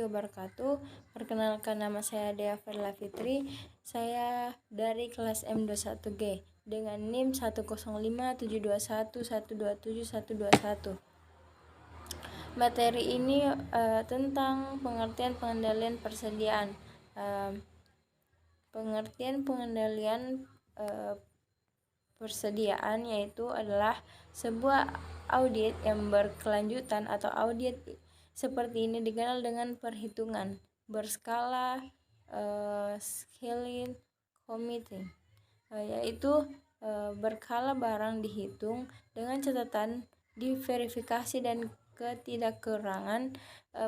wabarakatuh. Perkenalkan, nama saya Dea Verla Fitri. Saya dari kelas M21G dengan NIM 1057211271221. Materi ini tentang pengertian pengendalian persediaan. Pengertian pengendalian persediaan yaitu adalah sebuah audit yang berkelanjutan atau audit seperti ini dikenal dengan perhitungan berskala scaling committing, yaitu berkala barang dihitung dengan catatan diverifikasi dan ketidakkurangan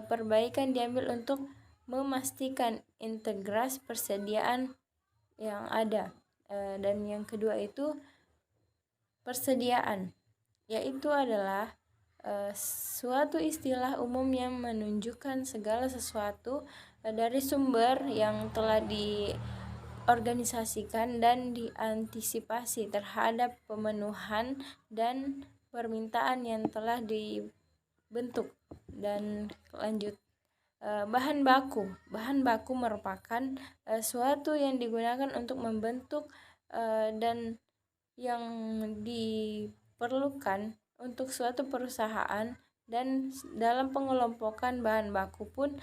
perbaikan diambil untuk memastikan integritas persediaan yang ada. Dan yang kedua itu persediaan, yaitu adalah suatu istilah umum yang menunjukkan segala sesuatu dari sumber yang telah diorganisasikan dan diantisipasi terhadap pemenuhan dan permintaan yang telah dibentuk. Dan lanjut, bahan baku merupakan suatu yang digunakan untuk membentuk dan yang diperlukan untuk suatu perusahaan, dan dalam pengelompokan bahan baku pun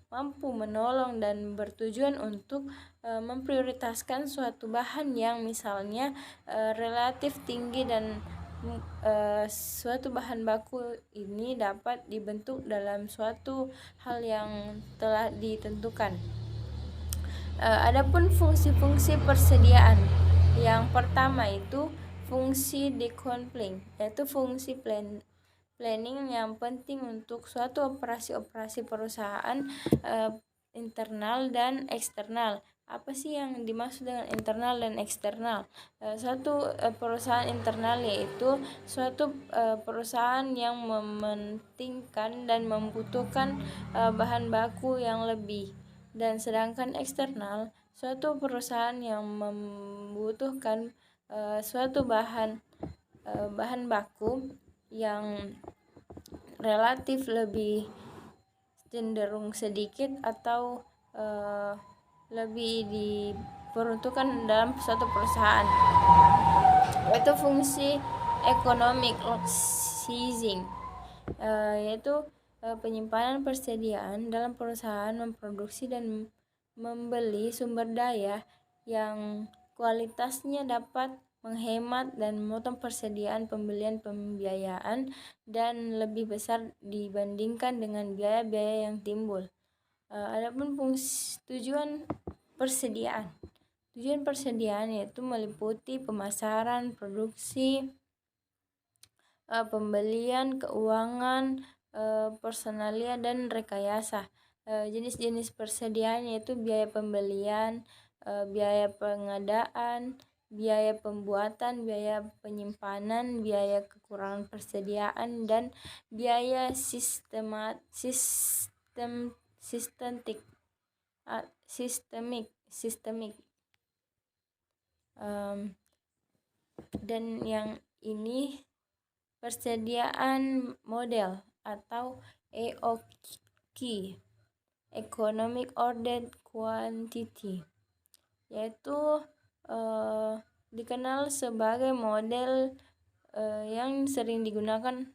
mampu menolong dan bertujuan untuk memprioritaskan suatu bahan yang misalnya relatif tinggi, dan suatu bahan baku ini dapat dibentuk dalam suatu hal yang telah ditentukan. Adapun fungsi-fungsi persediaan, yang pertama itu fungsi decoupling, yaitu fungsi planning yang penting untuk suatu operasi-operasi perusahaan internal dan eksternal. Apa sih yang dimaksud dengan internal dan eksternal? Suatu perusahaan internal yaitu suatu perusahaan yang mementingkan dan membutuhkan bahan baku yang lebih, dan sedangkan eksternal suatu perusahaan yang membutuhkan suatu bahan baku yang relatif lebih cenderung sedikit atau lebih diperuntukkan dalam suatu perusahaan. Itu fungsi economic seizing, yaitu penyimpanan persediaan dalam perusahaan memproduksi dan membeli sumber daya yang kualitasnya dapat menghemat dan memotong persediaan pembelian pembiayaan dan lebih besar dibandingkan dengan biaya-biaya yang timbul. Adapun tujuan persediaan. Tujuan persediaan yaitu meliputi pemasaran, produksi, pembelian, keuangan, personalia, dan rekayasa. Jenis-jenis persediaan yaitu biaya pembelian, biaya pengadaan, biaya pembuatan, biaya penyimpanan, biaya kekurangan persediaan, dan biaya sistemik. Dan yang ini persediaan model atau EOQ, Economic Ordered Quantity, yaitu dikenal sebagai model yang sering digunakan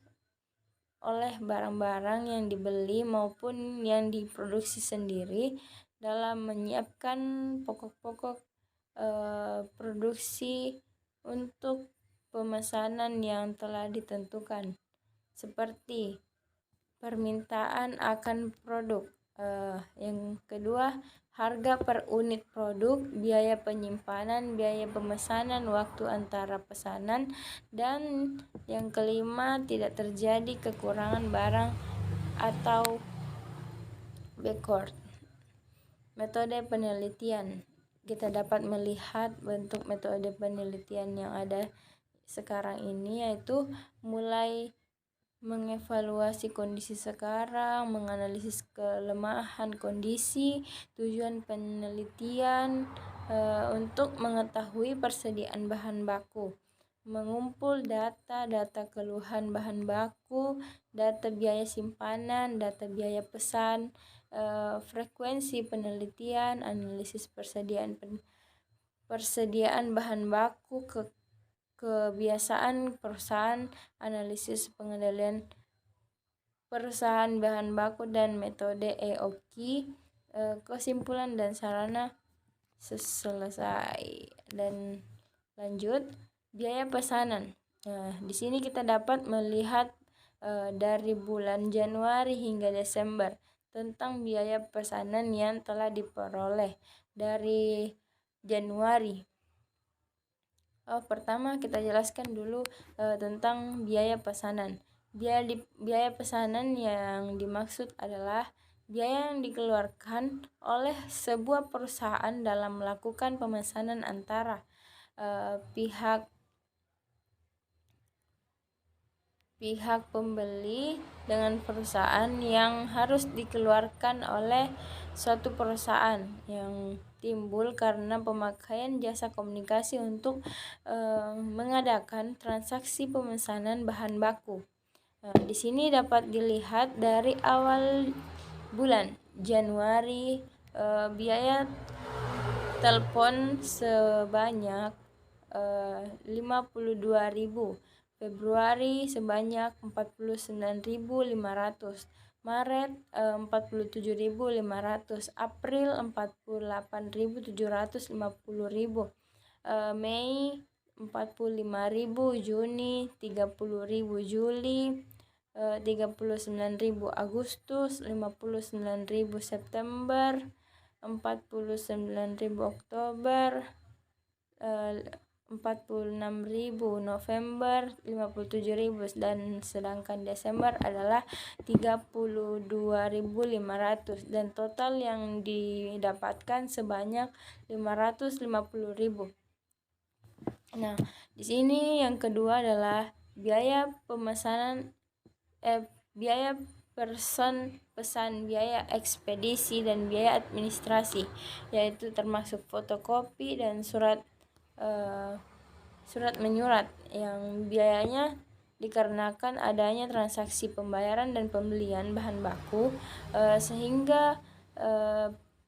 oleh barang-barang yang dibeli maupun yang diproduksi sendiri dalam menyiapkan pokok-pokok produksi untuk pemesanan yang telah ditentukan, seperti permintaan akan produk. Yang kedua, harga per unit produk, biaya penyimpanan, biaya pemesanan, waktu antara pesanan, dan yang kelima, tidak terjadi kekurangan barang atau backorder. Metode penelitian. Kita dapat melihat bentuk metode penelitian yang ada sekarang ini, yaitu mulai mengevaluasi kondisi sekarang, menganalisis kelemahan kondisi. Tujuan penelitian untuk mengetahui persediaan bahan baku, mengumpul data keluhan bahan baku, data biaya simpanan, data biaya pesan, frekuensi penelitian, analisis persediaan bahan baku, kebiasaan perusahaan, analisis pengendalian perusahaan bahan baku dan metode EOQ, kesimpulan dan sarana selesai. Dan lanjut, biaya pesanan. Di sini kita dapat melihat dari bulan Januari hingga Desember tentang biaya pesanan yang telah diperoleh dari Januari. Pertama kita jelaskan dulu tentang biaya pesanan. Biaya pesanan yang dimaksud adalah biaya yang dikeluarkan oleh sebuah perusahaan dalam melakukan pemesanan antara pihak pembeli dengan perusahaan, yang harus dikeluarkan oleh suatu perusahaan yang timbul karena pemakaian jasa komunikasi untuk mengadakan transaksi pemesanan bahan baku. Di sini dapat dilihat dari awal bulan Januari, biaya telepon sebanyak 52.000, Februari sebanyak 49.500, Maret 47.500, April 48.750.000, Mei 45.000, Juni 30.000, Juli 39.000, Agustus 59.000, September 49.000, Oktober 46.000, November 57.000, dan sedangkan Desember adalah 32.500, dan total yang didapatkan sebanyak 550.000. Nah, di sini yang kedua adalah biaya pemesanan biaya pesan, biaya ekspedisi, dan biaya administrasi, yaitu termasuk fotokopi dan surat menyurat, yang biayanya dikarenakan adanya transaksi pembayaran dan pembelian bahan baku, sehingga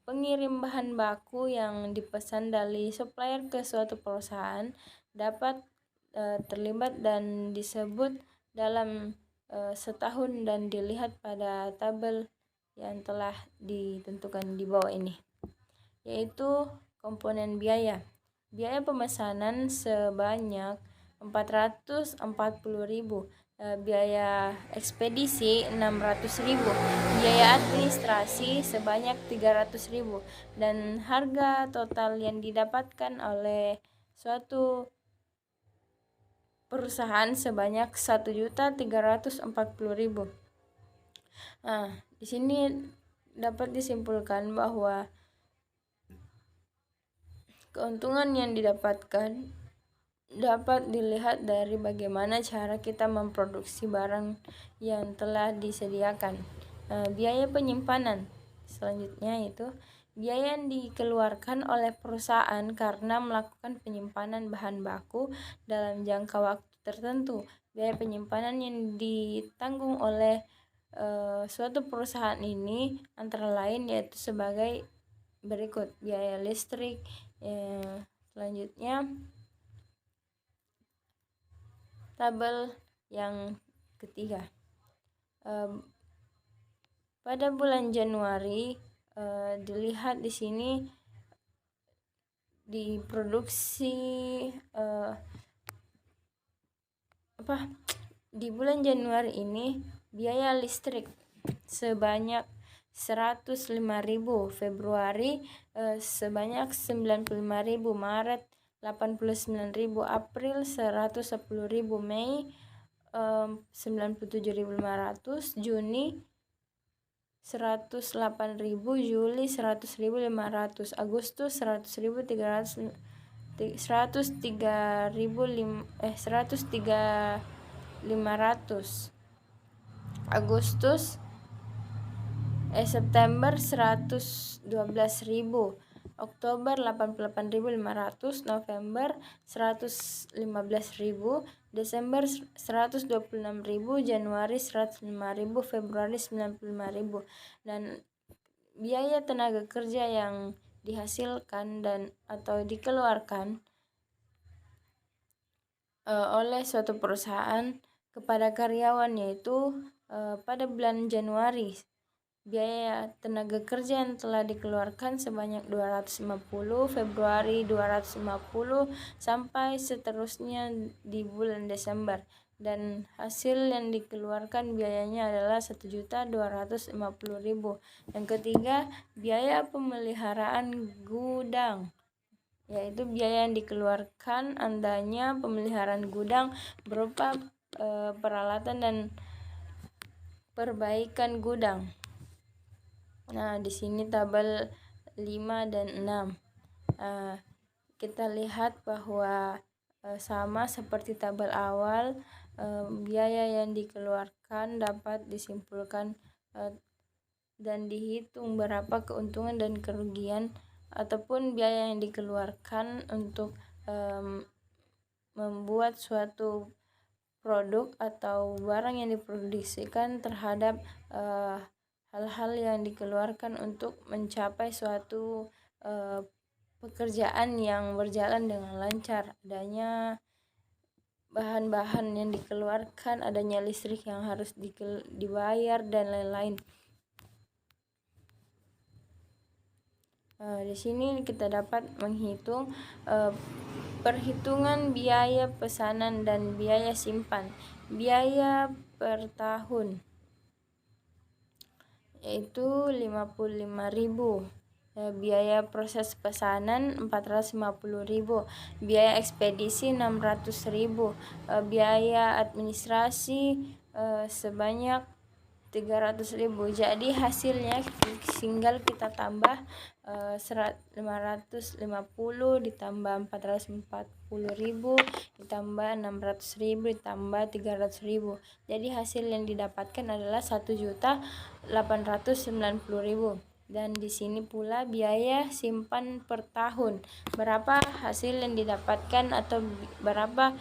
pengirim bahan baku yang dipesan dari supplier ke suatu perusahaan dapat terlibat dan disebut dalam setahun, dan dilihat pada tabel yang telah ditentukan di bawah ini, yaitu komponen biaya. Biaya pemesanan sebanyak 440.000, biaya ekspedisi 600.000, biaya administrasi sebanyak 300.000, dan harga total yang didapatkan oleh suatu perusahaan sebanyak 1.340.000. Nah, di sini dapat disimpulkan bahwa keuntungan yang didapatkan dapat dilihat dari bagaimana cara kita memproduksi barang yang telah disediakan. Biaya penyimpanan selanjutnya itu biaya yang dikeluarkan oleh perusahaan karena melakukan penyimpanan bahan baku dalam jangka waktu tertentu. Biaya penyimpanan yang ditanggung oleh suatu perusahaan ini antara lain yaitu sebagai berikut: biaya listrik. Selanjutnya tabel yang ketiga. Pada bulan Januari dilihat di sini diproduksi di bulan Januari ini biaya listrik sebanyak 105.000, Februari sebanyak 95.000, Maret 89.000, April 110.000, Mei 97.500, Juni 108.000, Juli 100.500, Agustus 103.500, September 112.000, Oktober 88.500, November 115.000, Desember 126.000, Januari 105.000, Februari 95.000. Dan biaya tenaga kerja yang dihasilkan dan atau dikeluarkan oleh suatu perusahaan kepada karyawan, yaitu pada bulan Januari biaya tenaga kerja yang telah dikeluarkan sebanyak 250, Februari 250, sampai seterusnya di bulan Desember. Dan hasil yang dikeluarkan biayanya adalah 1.250.000. Yang ketiga, biaya pemeliharaan gudang, yaitu biaya yang dikeluarkan adanya pemeliharaan gudang berupa peralatan dan perbaikan gudang. Nah, di sini tabel 5 dan 6. Kita lihat bahwa sama seperti tabel awal, biaya yang dikeluarkan dapat disimpulkan dan dihitung berapa keuntungan dan kerugian ataupun biaya yang dikeluarkan untuk membuat suatu produk atau barang yang diproduksikan terhadap hal-hal yang dikeluarkan untuk mencapai suatu pekerjaan yang berjalan dengan lancar. Adanya bahan-bahan yang dikeluarkan, adanya listrik yang harus dibayar, dan lain-lain. Di sini kita dapat menghitung perhitungan biaya pesanan dan biaya simpan. Biaya per tahun yaitu 55.000. Biaya proses pesanan 450.000, biaya ekspedisi 600.000, biaya administrasi sebanyak 300.000. Jadi hasilnya tinggal kita tambah 550 ditambah 440.000 ditambah 600.000 ditambah 300.000. Jadi hasil yang didapatkan adalah 1.890.000. Dan di sini pula biaya simpan per tahun. Berapa hasil yang didapatkan atau berapa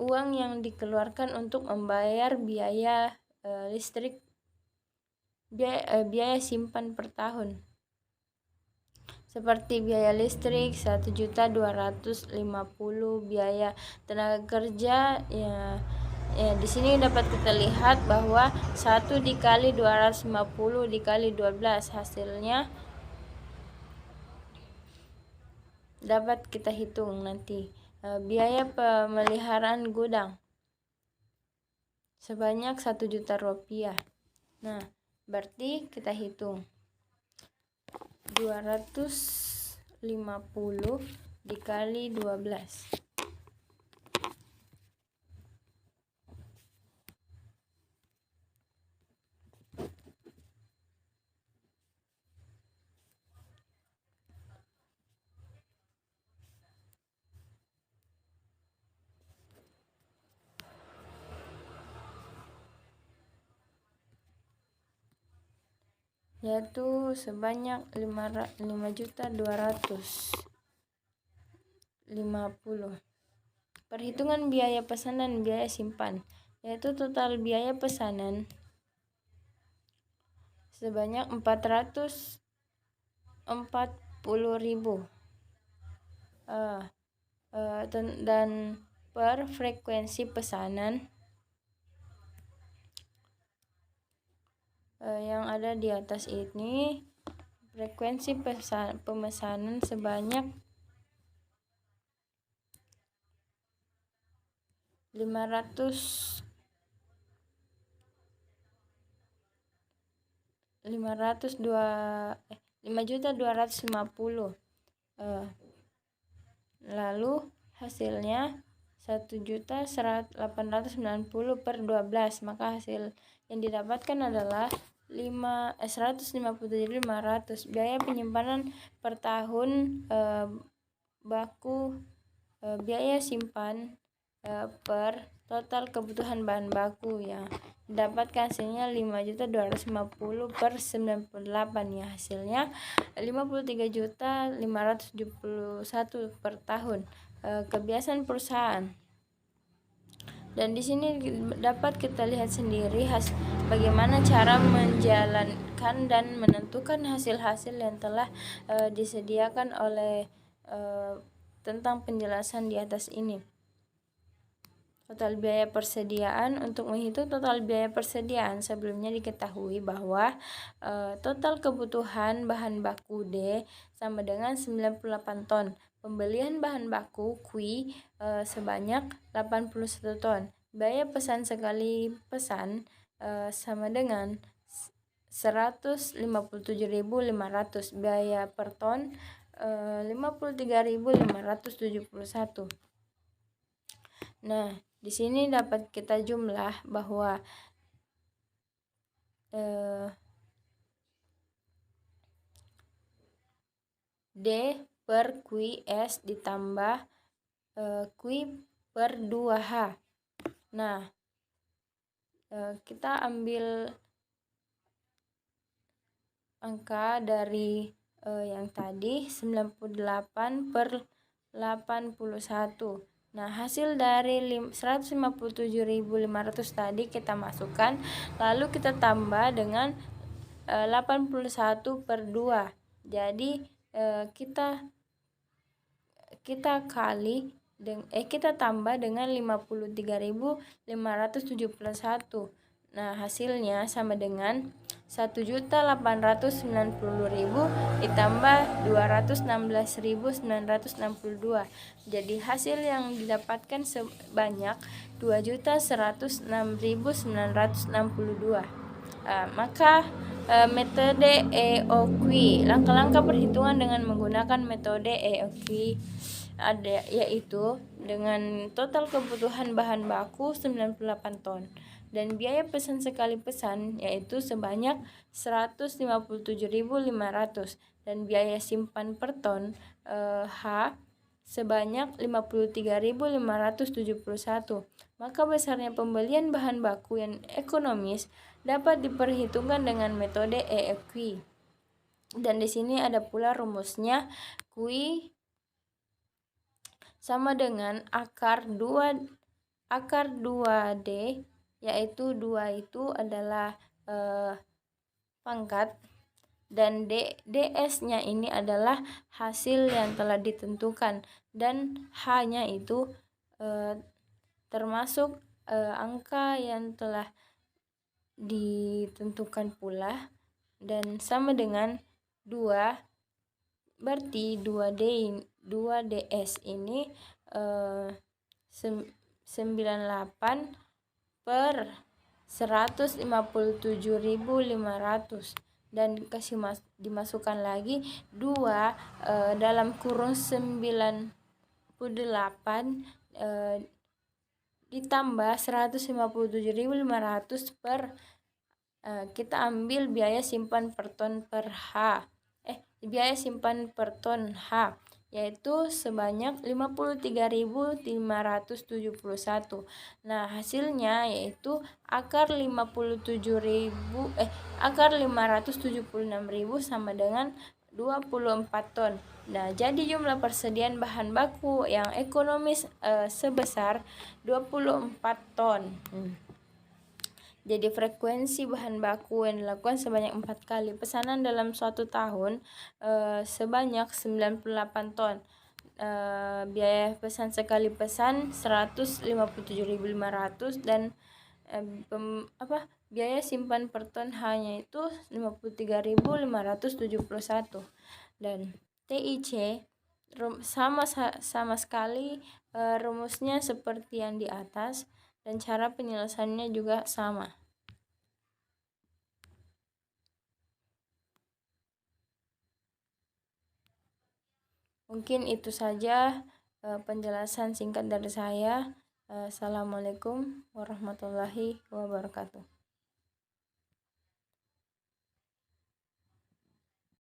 uang yang dikeluarkan untuk membayar biaya listrik, biaya simpan per tahun. Seperti biaya listrik 1.250.000, biaya tenaga kerja ya di sini dapat kita lihat bahwa 1 dikali 250 dikali 12, hasilnya dapat kita hitung nanti. Biaya pemeliharaan gudang sebanyak 1 juta rupiah. Nah, berarti kita hitung 250 dikali 12. Yaitu sebanyak 5.250. Perhitungan biaya pesanan dan biaya simpan, yaitu total biaya pesanan sebanyak 440.000 dan per frekuensi pesanan yang ada di atas ini, frekuensi pemesanan sebanyak 5.250.000 lalu hasilnya 1.890 per 12, maka hasil yang didapatkan adalah 150.500. Biaya penyimpanan per tahun baku biaya simpan per total kebutuhan bahan baku yang didapatkan hasilnya 5.250 per 98 ya, hasilnya 53.571 per tahun. Kebiasaan perusahaan, dan di sini dapat kita lihat sendiri bagaimana cara menjalankan dan menentukan hasil-hasil yang telah disediakan oleh tentang penjelasan di atas ini. Total biaya persediaan. Untuk menghitung total biaya persediaan, sebelumnya diketahui bahwa total kebutuhan bahan baku D sama dengan 98 ton. Pembelian bahan baku Q sebanyak 81 ton. Biaya pesan sekali pesan sama dengan 157.500. Biaya per ton 53.571. Nah, di sini dapat kita jumlah bahwa D per QS ditambah Q per 2H. Nah, kita ambil angka dari yang tadi 98 per 81. Nah, hasil dari 157.500 tadi kita masukkan, lalu kita tambah dengan 81 per 2. Jadi kita tambah dengan 53.571. Nah, hasilnya sama dengan 1.890.000 ditambah 216.962. Jadi hasil yang didapatkan sebanyak 2.106.962. Maka metode EOQ, langkah-langkah perhitungan dengan menggunakan metode EOQ ada, yaitu dengan total kebutuhan bahan baku 98 ton dan biaya pesan sekali pesan yaitu sebanyak 157.500 dan biaya simpan per ton H sebanyak 53.571. Maka besarnya pembelian bahan baku yang ekonomis dapat diperhitungkan dengan metode EFQ. Dan di sini ada pula rumusnya. Q sama dengan akar 2D, yaitu 2 itu adalah pangkat, dan DS-nya ini adalah hasil yang telah ditentukan, dan H-nya itu termasuk angka yang telah ditentukan pula, dan sama dengan 2, berarti 2DS ini 98 per 157.500 dan dimasukkan lagi 2 dalam kurung 98 ditambah 157.500 per kita ambil biaya simpan per ton per H. Biaya simpan per ton H yaitu sebanyak 53.571. Nah, hasilnya yaitu akar 576.000 sama dengan 24 ton. Nah, jadi jumlah persediaan bahan baku yang ekonomis sebesar 24 ton. Jadi frekuensi bahan baku yang dilakukan sebanyak 4 kali pesanan dalam suatu tahun sebanyak 98 ton. Biaya pesan sekali pesan 157.500 dan biaya simpan per ton hanya itu 53.571. Dan TIC sama sekali rumusnya seperti yang di atas dan cara penyelesaiannya juga sama. Mungkin itu saja penjelasan singkat dari saya. Assalamualaikum warahmatullahi wabarakatuh.